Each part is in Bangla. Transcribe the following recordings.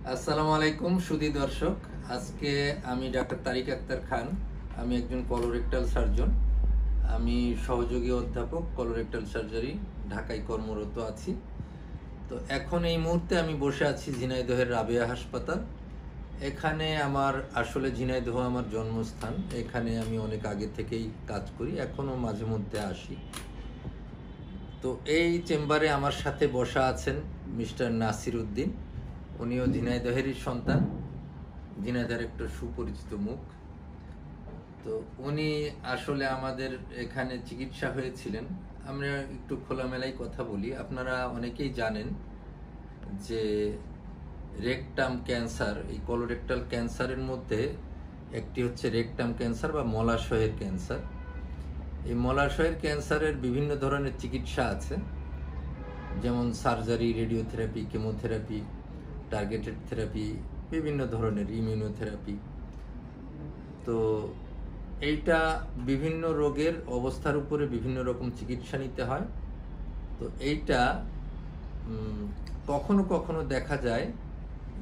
আসসালামু আলাইকুম সুধী দর্শক। আজকে আমি ডাক্তার তারিক আক্তার খান। আমি একজন কলোরেক্টাল সার্জন। আমি সহযোগী অধ্যাপক কলোরেক্টাল সার্জারি, ঢাকায় কর্মরত আছি। তো এখন এই মুহূর্তে আমি বসে আছি ঝিনাইদহের রাবেয়া হাসপাতাল। এখানে আসলে ঝিনাইদহ আমার জন্মস্থান। এখানে আমি অনেক আগে থেকেই কাজ করি, এখনও মাঝে মধ্যে আসি। তো এই চেম্বারে আমার সাথে বসা আছেন মিস্টার নাসির উদ্দিন। উনিও ঝিনাইদহেরই সন্তান, ঝিনাইদহের একটা সুপরিচিত মুখ। তো উনি আসলে আমাদের এখানে চিকিৎসা হয়েছিলেন। আমরা একটু খোলামেলাই কথা বলি। আপনারা অনেকেই জানেন যে রেকটাম ক্যান্সার, এই কলোরেক্টাল ক্যান্সারের মধ্যে একটি হচ্ছে রেকটাম ক্যান্সার বা মলাশয়ের ক্যান্সার। এই মলাশয়ের ক্যান্সারের বিভিন্ন ধরনের চিকিৎসা আছে, যেমন surgery, radiotherapy, chemotherapy, targeted therapy, বিভিন্ন ধরনের ইমিউনোথেরাপি। তো এইটা বিভিন্ন রোগের অবস্থার উপরে বিভিন্ন রকম চিকিৎসা নিতে হয়। তো এইটা কখনো কখনো দেখা যায়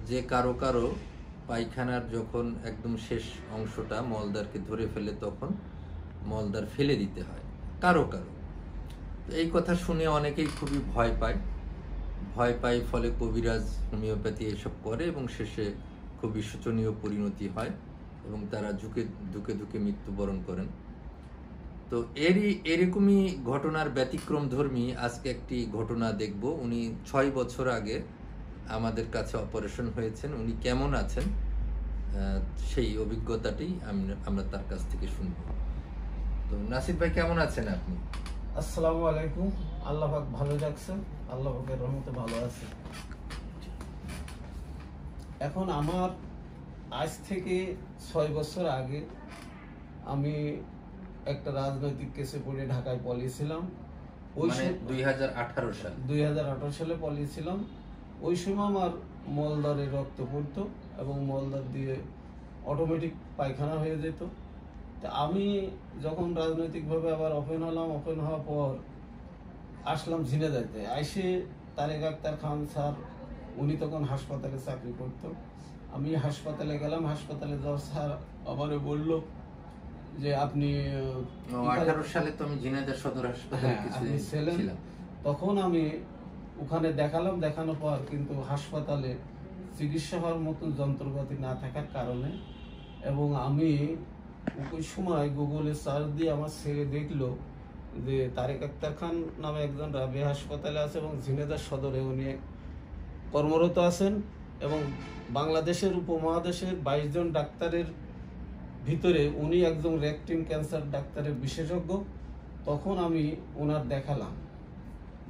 যে কারো কারো পায়খানার যখন একদম শেষ অংশটা মলদ্বারকে ধরে ফেলে, তখন মলদ্বার ফেলে দিতে হয় কারো কারো। তো এই কথা শুনে অনেকেই খুবই ভয় পায়, ফলে কবিরাজ, হোমিওপ্যাথি এসব করে এবং শেষে খুবই শোচনীয় পরিণতি হয় এবং তারা ধুকে ধুকে মৃত্যুবরণ করেন। তো এরকমই ঘটনার ব্যতিক্রমধর্মী আজকে একটি ঘটনা দেখব। উনি 6 বছর আগে আমাদের কাছে অপারেশন হয়েছেন। উনি কেমন আছেন সেই অভিজ্ঞতাটি আমরা তার কাছ থেকে শুনব। তো নাসির ভাই, কেমন আছেন আপনি? আসসালামু আলাইকুম। আল্লাহ পাক ভালো রাখছেন, আল্লাহ পাকের রহমতে ভালো আছে। এখন আমার আজ থেকে 6 বছর আগে আমি একটা রাজনৈতিক কেসে পড়ে ঢাকায় পলিয়েছিলাম। ওই 2018 সাল 2018 সালে পলিয়েছিলাম। ওই সময় আমার মলদ্বারে রক্ত পড়তো এবং মলদ্বার দিয়ে অটোমেটিক পায়খানা হয়ে যেত। তা আমি যখন রাজনৈতিকভাবে আবার ওপেন হওয়ার পর আসলাম ঝিনাইদহে। আইসে তারেক আক্তার খান স্যার, উনি তখন হাসপাতালে চাকরি করতো। আমি হাসপাতালে গেলাম। হাসপাতালে যাওয়ার স্যার আমারে বলল যে আপনি 18 সালে তো আমি ঝিনাইদহ সদর হাসপাতালে কিছুদিন ছিলাম। তখন আমি ওখানে দেখালাম। দেখানোর পর কিন্তু হাসপাতালে চিকিৎসা হওয়ার মতন যন্ত্রপাতি না থাকার কারণে, এবং আমি ওই সময় গুগলে সার্চ দিয়ে আমার ছেলে দেখলো যে তারেক আক্তার খান নামে একজন রাবেয়া হাসপাতালে আছে এবং ঝিনাইদহ সদরে উনি কর্মরত আছেন এবং বাংলাদেশের উপমহাদেশের 22 জন ডাক্তারের ভিতরে উনি একজন রেকটিম ক্যান্সার ডাক্তারের বিশেষজ্ঞ। তখন আমি ওনার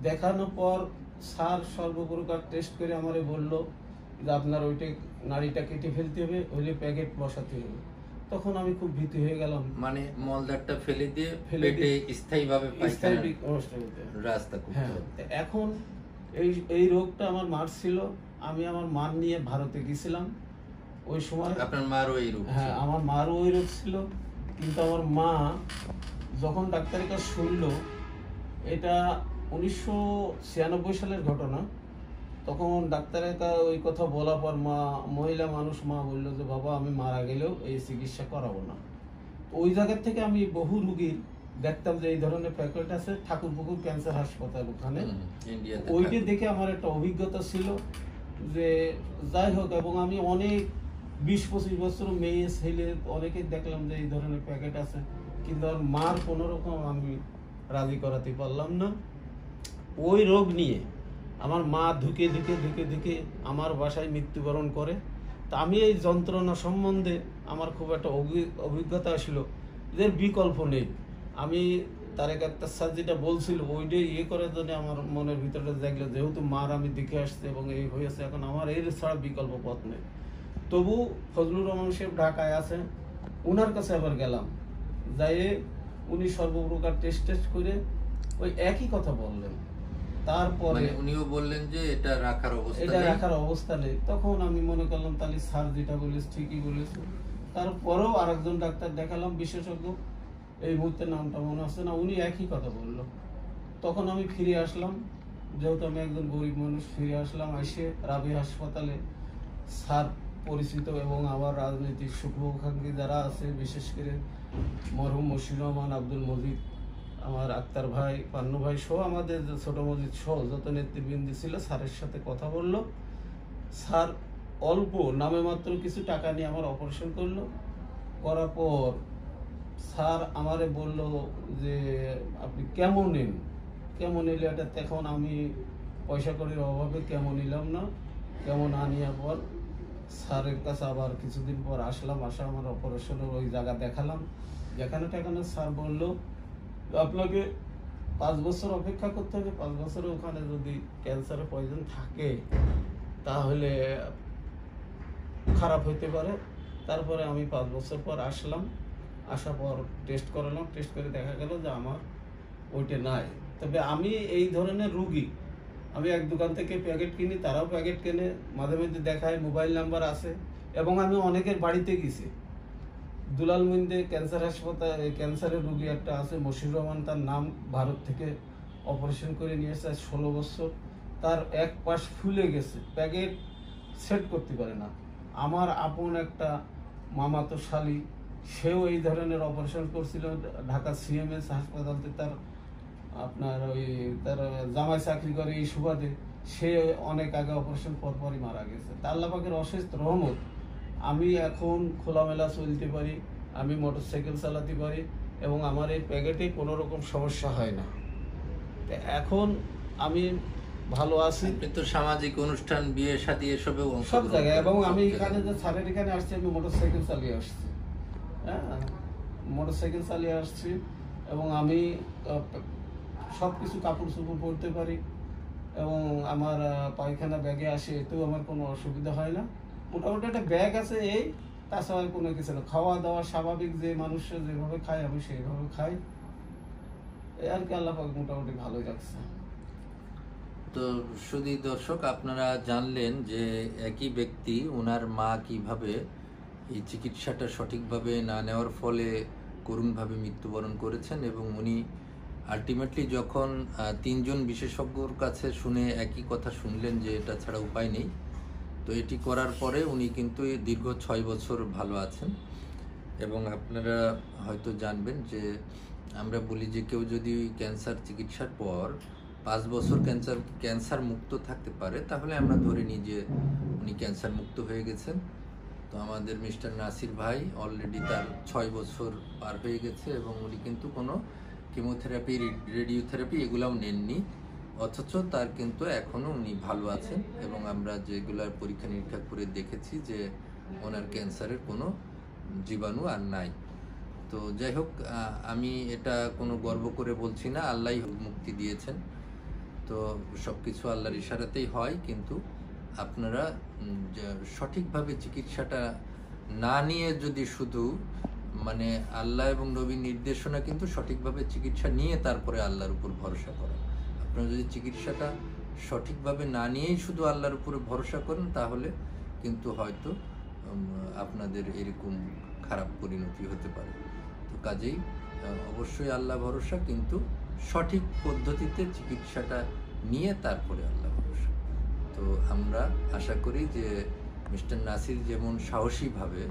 দেখানোর পর স্যার সর্বপ্রকার টেস্ট করে আমারে বলল যে আপনার ওইটা নাড়িটা কেটে ফেলতে হবে, হইলে প্যাকেট বসাতে হবে। তখন আমি খুব ভীতি হয়ে গেলাম। মানে মলদ্বারটা ফেলে দিয়ে পেটে স্থায়ীভাবে পায়খানার রাস্তা করতে হবে। এখন এই রোগটা আমার মার ছিল। আমি আমার মার নিয়ে ভারতে গেছিলাম। ওই সময় আপনার মারও এই রোগ? হ্যাঁ, আমার মারও ওই রোগ ছিল। কিন্তু আমার মা যখন ডাক্তারের কাছে শুনলো, এটা 1996 সালের ঘটনা, তখন ডাক্তারের ওই কথা বলার পর মহিলা মানুষ মা বললো যে বাবা, আমি মারা গেলেও এই চিকিৎসা করাবো না। ওই জায়গার থেকে আমি বহু রুগীর দেখতাম যে এই ধরনের প্যাকেট আছে ঠাকুরপুকুর ক্যান্সার হাসপাতাল, ওখানে ওইটা দেখে আমার একটা অভিজ্ঞতা ছিল যে যাই হোক। এবং আমি অনেক 20-25 বছর মেয়ে ছেলে অনেকে দেখলাম যে এই ধরনের প্যাকেট আছে, কিন্তু আর মার কোনো রকম আমি রাজি করাতে পারলাম না। ওই রোগ নিয়ে আমার মা ধুকে আমার বাসায় মৃত্যুবরণ করে। তা আমি এই যন্ত্রণা সম্বন্ধে আমার খুব একটা অভিজ্ঞতা ছিল যে বিকল্প নেই। আমি তারেক আক্তার স্যার যেটা বলছিল ওইটাই করার জন্য আমার মনের ভিতরে দেখলো, যেহেতু মার আমি দেখে আসছে এবং এই হয়েছে, এখন আমার এর ছাড়া বিকল্প পথ নেই। তবু ফজলুর রহমান সাহেব ঢাকায় আছেন, ওনার কাছে আবার গেলাম। যাই উনি সর্বপ্রকার টেস্ট করে ওই একই কথা বললেন। তারপরে উনিও বললেন যে এটা রাখার অবস্থা নেই। তখন আমি মনে করলাম তাহলে স্যার যেটা বলিস ঠিকই বলেছে। তারপরেও আরেকজন ডাক্তার দেখালাম বিশেষজ্ঞ, এই মুহূর্তে নামটা মনে আসছে না, উনি একই কথা বললো। তখন আমি ফিরে আসলাম, যেহেতু আমি একজন গরিব মানুষ, ফিরে আসলাম। এসে রাবেয়া হাসপাতালে স্যার পরিচিত এবং আমার রাজনৈতিক শুভাকাঙ্ক্ষী যারা আছে, বিশেষ করে মরহুম মশিউর রহমান, আব্দুল মজিদ, আমার আক্তার ভাই, পান্নু ভাই সহ আমাদের যে ছোট মজিদ সহ যত নেতৃবৃন্দ ছিল, স্যারের সাথে কথা বললো। স্যার অল্প নামে মাত্র কিছু টাকা নিয়ে আমার অপারেশন করলো। করার পর স্যার আমারে বলল যে আপনি কেমন নেন, কেমন নিলে এটা। এখন আমি পয়সা কড়ির অভাবে কেমন নিলাম না, কেমন আনিয়া পর স্যারের কাছে আবার কিছুদিন পর আসলাম। আমার অপারেশনের ওই জায়গা দেখালাম, যেখানে স্যার বলল আপনাকে 5 বছর অপেক্ষা করতে হবে। 5 বছরে ওখানে যদি ক্যান্সারের পয়জন থাকে তাহলে খারাপ হইতে পারে। তারপরে আমি 5 বছর পর আসলাম, আসার পর টেস্ট করালাম। টেস্ট করে দেখা গেল যে আমার ওইটা নাই। তবে আমি এই ধরনের রুগী, আমি এক দোকান থেকে প্যাকেট কিনি, তারাও প্যাকেট কেনে, মাঝে মধ্যে দেখায়, মোবাইল নাম্বার আছে। এবং আমি অনেকের বাড়িতে গেছি। দুলালমন্দিতে ক্যান্সার হাসপাতাল, ক্যান্সারের রুগী একটা আছে মশিউর রহমান, তার নাম, ভারত থেকে অপারেশন করে নিয়ে এসেছে 16 বছর। তার এক পাশ ফুলে গেছে, প্যাকেট সেট করতে পারে না। আমার আপন একটা মামাতো শালি, সেও এই ধরনের অপারেশন করছিল ঢাকা সিএমএস হাসপাতালতে। তার আপনার ওই তার জামাই চাকরি করে এই সুবাদে, সে অনেক আগে অপারেশন পরপরই মারা গেছে। তা আল্লাহ পাকের অশেষ রহমত, আমি এখন খোলামেলা চলতে পারি, আমি মোটরসাইকেল চালাতে পারি এবং আমার এই প্যাকেটে কোনো রকম সমস্যা হয় না। এখন আমি ভালো আছি। আপনি তো সামাজিক অনুষ্ঠান, বিয়ে শাদী এসবেও সব অংশগ্রহণ জায়গায়, এবং করেন, আমি সব এখানে জায়গায়। যে স্যারের এখানে আসছি, আমি মোটরসাইকেল চালিয়ে আসছি। হ্যাঁ, মোটরসাইকেল চালিয়ে আসছি এবং আমি সব কিছু কাপড় চোপড় পরতে পারি এবং আমার পায়খানা ব্যাগে আসে, এতেও আমার কোনো অসুবিধা হয় না। মোটামুটি একটা ব্যাগ আছে, এই তাছাড়া কোনো কিছু না। খাওয়া দাওয়া স্বাভাবিক, যে মানুষরা যেভাবে খায় আমি সেইভাবে খাই। এই আর কি, আল্লাহ পাক মোটামুটি ভালোই রাখছে। তো শুধু দর্শক, আপনারা জানলেন যে একই ব্যক্তি, ওনার মা কিভাবে এই চিকিৎসাটা সঠিকভাবে না নেওয়ার ফলে করুণভাবে মৃত্যুবরণ করেছেন, এবং উনি আলটিমেটলি যখন 3 জন বিশেষজ্ঞর কাছে শুনে একই কথা শুনলেন যে এটা ছাড়া উপায় নেই, তো এটি করার পরে উনি কিন্তু দীর্ঘ 6 বছর ভালো আছেন। এবং আপনারা হয়তো জানবেন যে আমরা বলি যে কেউ যদি ক্যান্সার চিকিৎসার পর 5 বছর ক্যান্সার মুক্ত থাকতে পারে, তাহলে আমরা ধরে নিই যে উনি ক্যান্সার মুক্ত হয়ে গেছেন। তো আমাদের মিস্টার নাসির ভাই অলরেডি তার 6 বছর পার হয়ে গেছে এবং উনি কিন্তু কোনো কেমোথেরাপি, রেডিওথেরাপি এগুলাও নেননি, অথচ তার কিন্তু এখনও উনি ভালো আছেন। এবং আমরা যেগুলার পরীক্ষা নিরীক্ষা করে দেখেছি যে ওনার ক্যান্সারের কোনো জীবাণু আর নাই। তো যাই হোক, আমি এটা কোনো গর্ব করে বলছি না, আল্লাহই মুক্তি দিয়েছেন। তো সব কিছু আল্লাহর ইশারাতেই হয়, কিন্তু আপনারা সঠিকভাবে চিকিৎসাটা না নিয়ে যদি শুধু মানে আল্লাহ এবং নবীর নির্দেশনা কিন্তু সঠিকভাবে চিকিৎসা নিয়ে তারপরে আল্লাহর উপর ভরসা করা, আপনারা যদি চিকিৎসাটা সঠিকভাবে না নিয়েই শুধু আল্লাহর উপরে ভরসা করেন, তাহলে কিন্তু হয়তো আপনাদের এরকম খারাপ পরিণতি হতে পারে। তো কাজেই অবশ্যই আল্লাহ ভরসা, কিন্তু সঠিক পদ্ধতিতে চিকিৎসাটা নিয়ে তারপরে আল্লাহ ভরসা। তো আমরা আশা করি যে মিস্টার নাসির যেমন সাহসীভাবে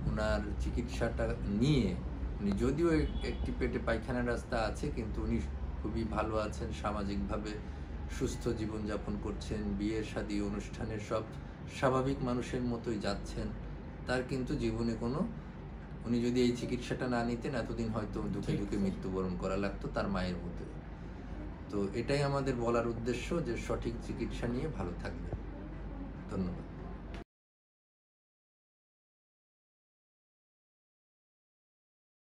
ওনার চিকিৎসাটা নিয়ে, উনি যদিও একটি পেটে পায়খানার রাস্তা আছে, কিন্তু উনি খুবই ভালো আছেন, সামাজিকভাবে সুস্থ জীবনযাপন করছেন, বিয়ে শাদী অনুষ্ঠানের সব স্বাভাবিক মানুষের মতোই যাচ্ছেন। তার কিন্তু জীবনে কোনো, উনি যদি এই চিকিৎসাটা না নিতেন এতদিন হয়তো ধুকে ধুকে মৃত্যুবরণ করা লাগতো তার মায়ের মতো। তো এটাই আমাদের বলার উদ্দেশ্য যে সঠিক চিকিৎসা নিয়ে ভালো থাকবে।